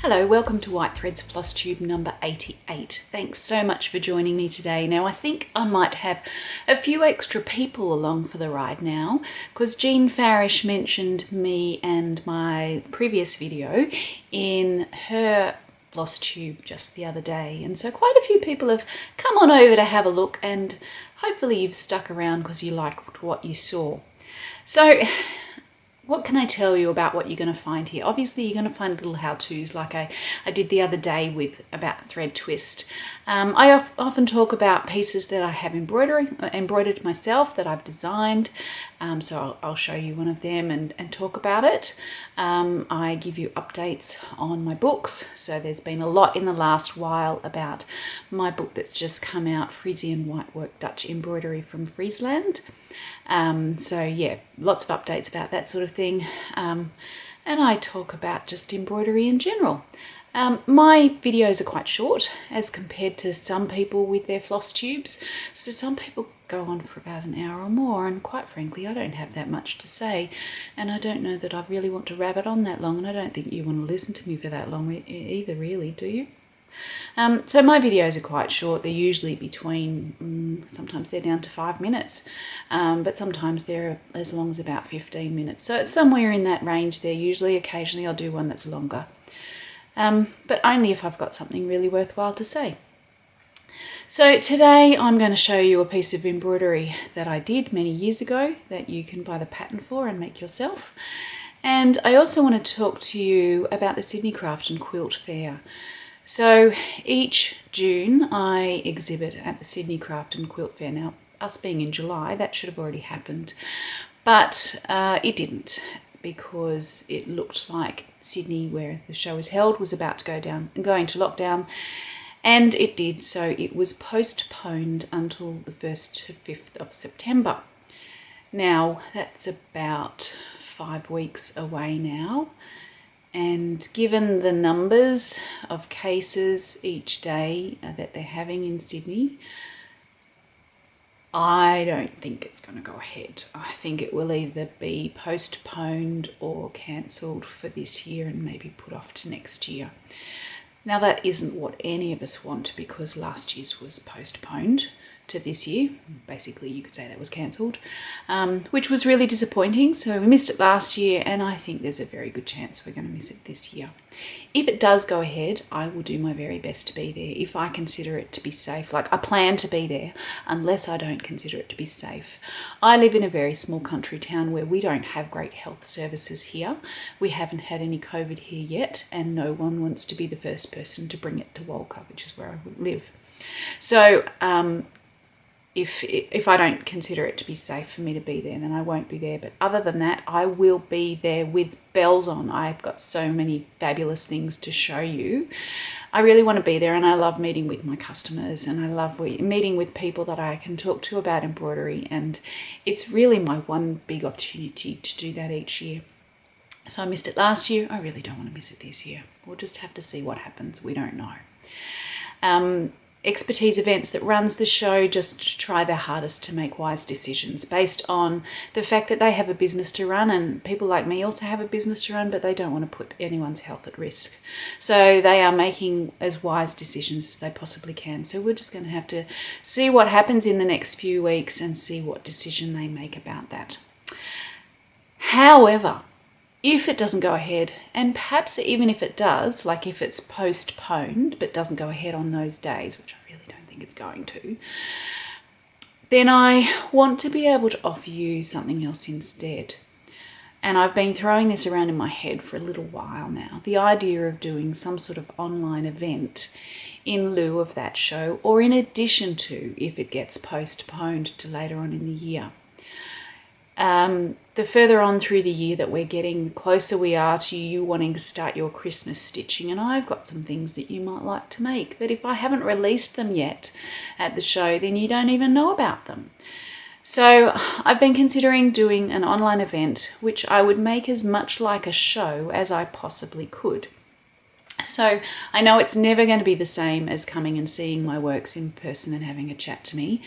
Hello, welcome to White Threads Floss Tube number 88. Thanks so much for joining me today. Now I think I might have a few extra people along for the ride now because Jean Farish mentioned me and my previous video in her floss tube just the other day, and so quite a few people have come on over to have a look, and hopefully you've stuck around because you liked what you saw. So what can I tell you about what you're going to find here? Obviously, you're going to find little how-tos like I did the other day about thread twist. I often talk about pieces that I have embroidered myself that I've designed. So I'll show you one of them and talk about it. I give you updates on my books. So there's been a lot in the last while about my book that's just come out, Frisian Whitework Dutch Embroidery from Friesland. So yeah, lots of updates about that sort of thing. And I talk about just embroidery in general. My videos are quite short as compared to some people with their floss tubes. So some people go on for about an hour or more, and quite frankly, I don't have that much to say. And I don't know that I really want to rabbit on that long, and I don't think you want to listen to me for that long either, really, do you? So my videos are quite short. They're usually between, sometimes they're down to 5 minutes, but sometimes they're as long as about 15 minutes. So it's somewhere in that range there. Usually, occasionally I'll do one that's longer, but only if I've got something really worthwhile to say. So today I'm going to show you a piece of embroidery that I did many years ago that you can buy the pattern for and make yourself. And I also want to talk to you about the Sydney Craft and Quilt Fair. So each June I exhibit at the Sydney Craft and Quilt Fair. Now, us being in July, that should have already happened, but it didn't, because it looked like Sydney, where the show is held, was about to go into lockdown, and it did. So it was postponed until the 1st to 5th of September. Now, that's about 5 weeks away now. And given the numbers of cases each day that they're having in Sydney, I don't think it's going to go ahead. I think it will either be postponed or cancelled for this year and maybe put off to next year. Now, that isn't what any of us want, because last year's was postponed to this year. Basically, you could say that was cancelled, which was really disappointing. So we missed it last year, and I think there's a very good chance we're going to miss it this year. If it does go ahead, I will do my very best to be there if I consider it to be safe. Like, I plan to be there unless I don't consider it to be safe. I live in a very small country town where we don't have great health services here. We haven't had any COVID here yet, and no one wants to be the first person to bring it to Walcott, which is where I would live. So if I don't consider it to be safe for me to be there, then I won't be there. But other than that, I will be there with bells on. I've got so many fabulous things to show you. I really want to be there, and I love meeting with my customers, and I love meeting with people that I can talk to about embroidery, and it's really my one big opportunity to do that each year. So I missed it last year. I really don't want to miss it this year. We'll just have to see what happens. We don't know. Expertise Events that runs the show just try their hardest to make wise decisions based on the fact that they have a business to run, and people like me also have a business to run, but they don't want to put anyone's health at risk. So they are making as wise decisions as they possibly can. So we're just going to have to see what happens in the next few weeks and see what decision they make about that. However, if it doesn't go ahead, and perhaps even if it does, like if it's postponed but doesn't go ahead on those days, which I really don't think it's going to, then I want to be able to offer you something else instead. And I've been throwing this around in my head for a little while now, the idea of doing some sort of online event in lieu of that show, or in addition to, if it gets postponed to later on in the year. The further on through the year that we're getting, the closer we are to you wanting to start your Christmas stitching, and I've got some things that you might like to make, but if I haven't released them yet at the show, then you don't even know about them. So I've been considering doing an online event which I would make as much like a show as I possibly could. So I know it's never going to be the same as coming and seeing my works in person and having a chat to me,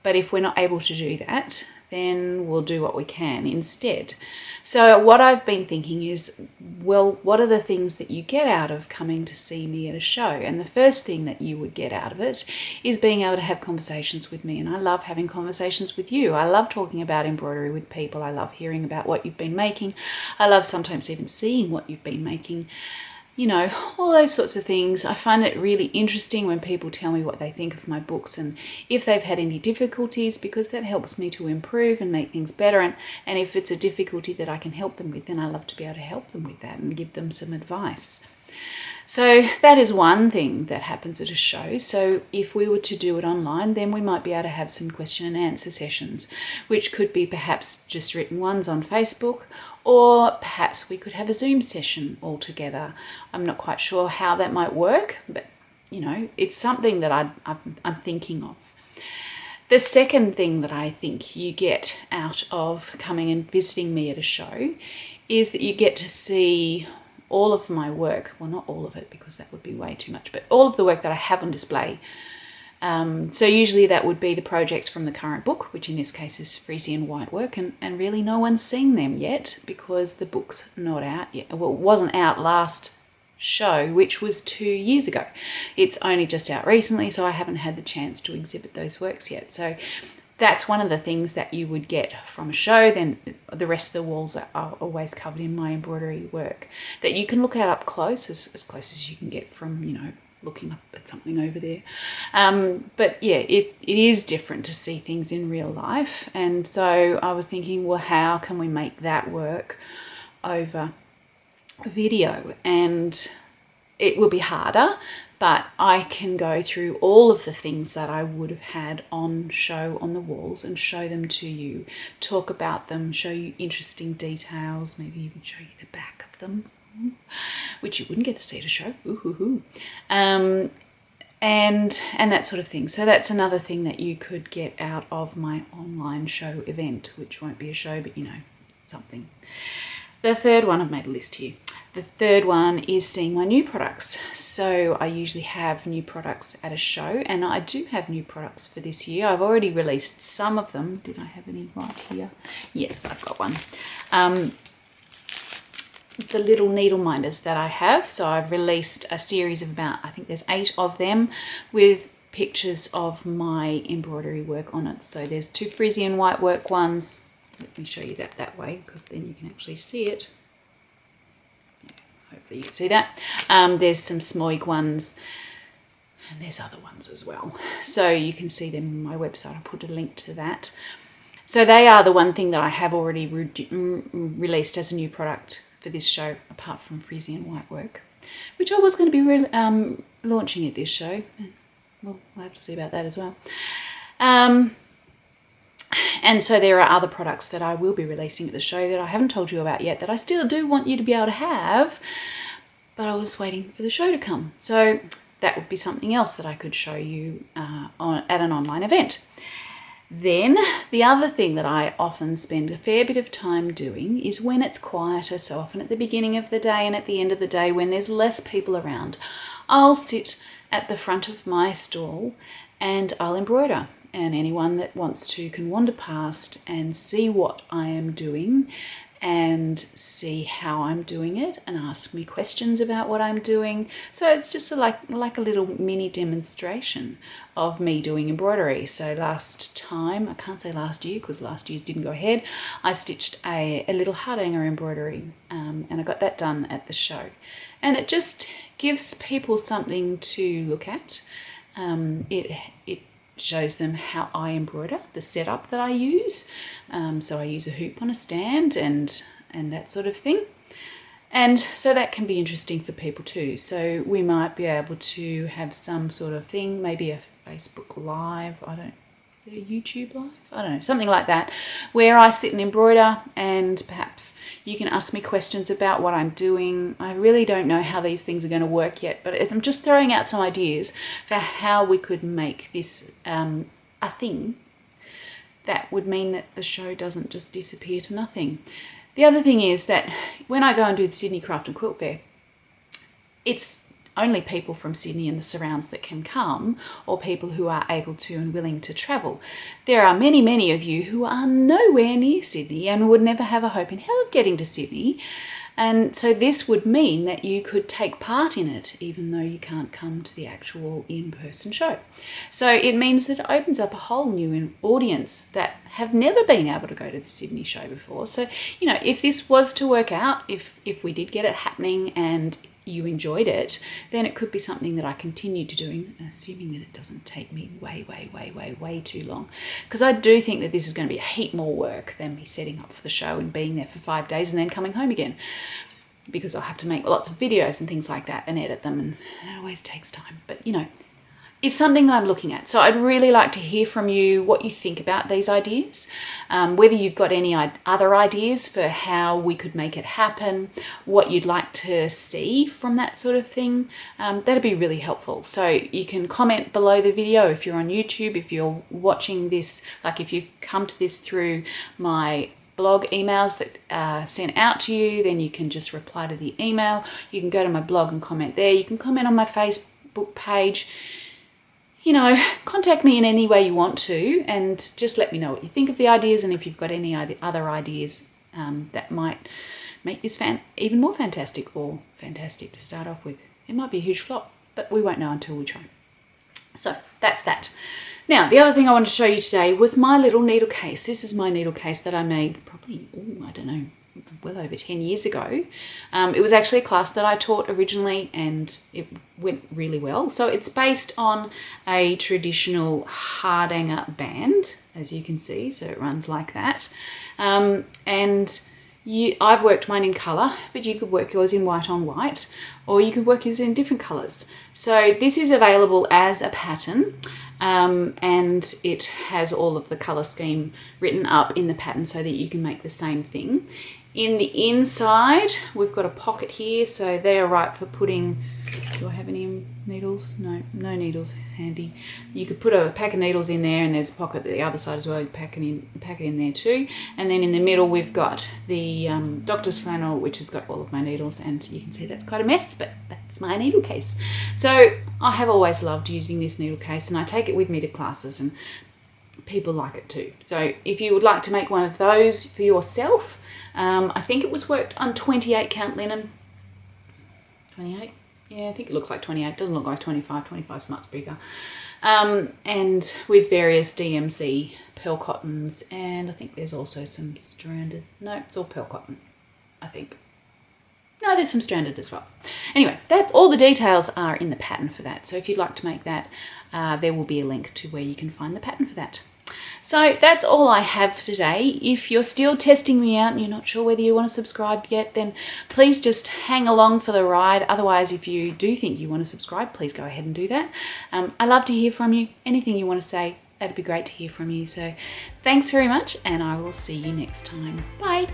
but if we're not able to do that, then we'll do what we can instead. So what I've been thinking is, well, what are the things that you get out of coming to see me at a show? And the first thing that you would get out of it is being able to have conversations with me. And I love having conversations with you. I love talking about embroidery with people. I love hearing about what you've been making. I love sometimes even seeing what you've been making. You know, all those sorts of things. I find it really interesting when people tell me what they think of my books and if they've had any difficulties, because that helps me to improve and make things better. And if it's a difficulty that I can help them with, then I love to be able to help them with that and give them some advice. So that is one thing that happens at a show. So if we were to do it online, then we might be able to have some question and answer sessions, which could be perhaps just written ones on Facebook, or perhaps we could have a Zoom session all together. I'm not quite sure how that might work, but you know, it's something that I'm thinking of. The second thing that I think you get out of coming and visiting me at a show is that you get to see all of my work. Well, not all of it, because that would be way too much, but all of the work that I have on display. So usually that would be the projects from the current book, which in this case is Frisian white work, and really no one's seen them yet because the book's not out yet. Well, it wasn't out last show, which was 2 years ago. It's only just out recently, so I haven't had the chance to exhibit those works yet. So that's one of the things that you would get from a show. Then the rest of the walls are always covered in my embroidery work that you can look at up close, as close as you can get from, you know, looking up at something over there. But yeah, it is different to see things in real life. And so I was thinking, well, how can we make that work over video? And it will be harder, but I can go through all of the things that I would have had on show on the walls and show them to you, talk about them, show you interesting details, maybe even show you the back of them, which you wouldn't get to see at a show. And that sort of thing. So that's another thing that you could get out of my online show event, which won't be a show, but you know, something. The third one, I've made a list here. The third one is seeing my new products. So I usually have new products at a show, and I do have new products for this year. I've already released some of them. Did I have any right here? Yes, I've got one. It's a little needle minders that I have. So I've released a series of about, I think there's 8 of them, with pictures of my embroidery work on it. So there's 2 Frisian white work ones. Let me show you that way, because then you can actually see it. Hopefully you can see that. There's some Smoig ones, and there's other ones as well. So you can see them on my website. I'll put a link to that. So they are the one thing that I have already released as a new product for this show, apart from Frisian white work, which I was going to be launching at this show. Well, we'll have to see about that as well. And so there are other products that I will be releasing at the show that I haven't told you about yet, that I still do want you to be able to have, but I was waiting for the show to come. So that would be something else that I could show you at an online event. Then the other thing that I often spend a fair bit of time doing is when it's quieter, so often at the beginning of the day and at the end of the day when there's less people around, I'll sit at the front of my stall and I'll embroider. And anyone that wants to can wander past and see what I am doing and see how I'm doing it and ask me questions about what I'm doing. So it's just like a little mini demonstration of me doing embroidery. So last time, I can't say last year because last year's didn't go ahead, I stitched a little heart hanger embroidery and I got that done at the show. And it just gives people something to look at. It shows them how I embroider, the setup that I use. So I use a hoop on a stand and that sort of thing. And so that can be interesting for people too. So we might be able to have some sort of thing, maybe a Facebook Live, is there a YouTube Live? I don't know, something like that, where I sit and embroider and perhaps you can ask me questions about what I'm doing. I really don't know how these things are going to work yet, but I'm just throwing out some ideas for how we could make this a thing that would mean that the show doesn't just disappear to nothing. The other thing is that when I go and do the Sydney Craft and Quilt Fair, it's only people from Sydney and the surrounds that can come, or people who are able to and willing to travel. There are many, many of you who are nowhere near Sydney and would never have a hope in hell of getting to Sydney. And so this would mean that you could take part in it even though you can't come to the actual in-person show. So it means that it opens up a whole new audience that have never been able to go to the Sydney show before. So, you know, if this was to work out, if we did get it happening and you enjoyed it, then it could be something that I continue to doing, assuming that it doesn't take me way too long. Because I do think that this is going to be a heap more work than me setting up for the show and being there for 5 days and then coming home again. Because I'll have to make lots of videos and things like that and edit them, and it always takes time. But, you know, it's something that I'm looking at. So I'd really like to hear from you what you think about these ideas, whether you've got any other ideas for how we could make it happen, what you'd like to see from that sort of thing. That'd be really helpful. So you can comment below the video if you're on YouTube, if you're watching this, like if you've come to this through my blog emails that are sent out to you, then you can just reply to the email. You can go to my blog and comment there. You can comment on my Facebook page. You know, contact me in any way you want to, and just let me know what you think of the ideas, and if you've got any other ideas that might make this even more fantastic, or fantastic to start off with. It might be a huge flop, but we won't know until we try. So that's that. Now, the other thing I wanted to show you today was my little needle case. This is my needle case that I made probably, I don't know, well over 10 years ago. It was actually a class that I taught originally, and it went really well. So it's based on a traditional Hardanger band, as you can see. So it runs like that. I've worked mine in colour, but you could work yours in white on white, or you could work yours in different colours. So this is available as a pattern, and it has all of the colour scheme written up in the pattern so that you can make the same thing. In the inside, we've got a pocket here, so they are right for putting, do I have any needles? No needles handy. You could put a pack of needles in there, and there's a pocket at the other side as well. You pack it in there too. And then in the middle, we've got the doctor's flannel, which has got all of my needles, and you can see that's quite a mess, but that's my needle case. So I have always loved using this needle case, and I take it with me to classes, and people like it too. So if you would like to make one of those for yourself, I think it was worked on 28 count linen. 28? Yeah, I think it looks like 28. Doesn't look like 25. 25 is much bigger. And with various DMC pearl cottons, and I think there's also some stranded. No, it's all pearl cotton, I think. No, there's some stranded as well. Anyway, all the details are in the pattern for that. So if you'd like to make that, there will be a link to where you can find the pattern for that. So that's all I have for today. If you're still testing me out and you're not sure whether you want to subscribe yet, then please just hang along for the ride. Otherwise, if you do think you want to subscribe, please go ahead and do that. I love to hear from you. Anything you want to say, that'd be great to hear from you. So thanks very much, and I will see you next time. Bye.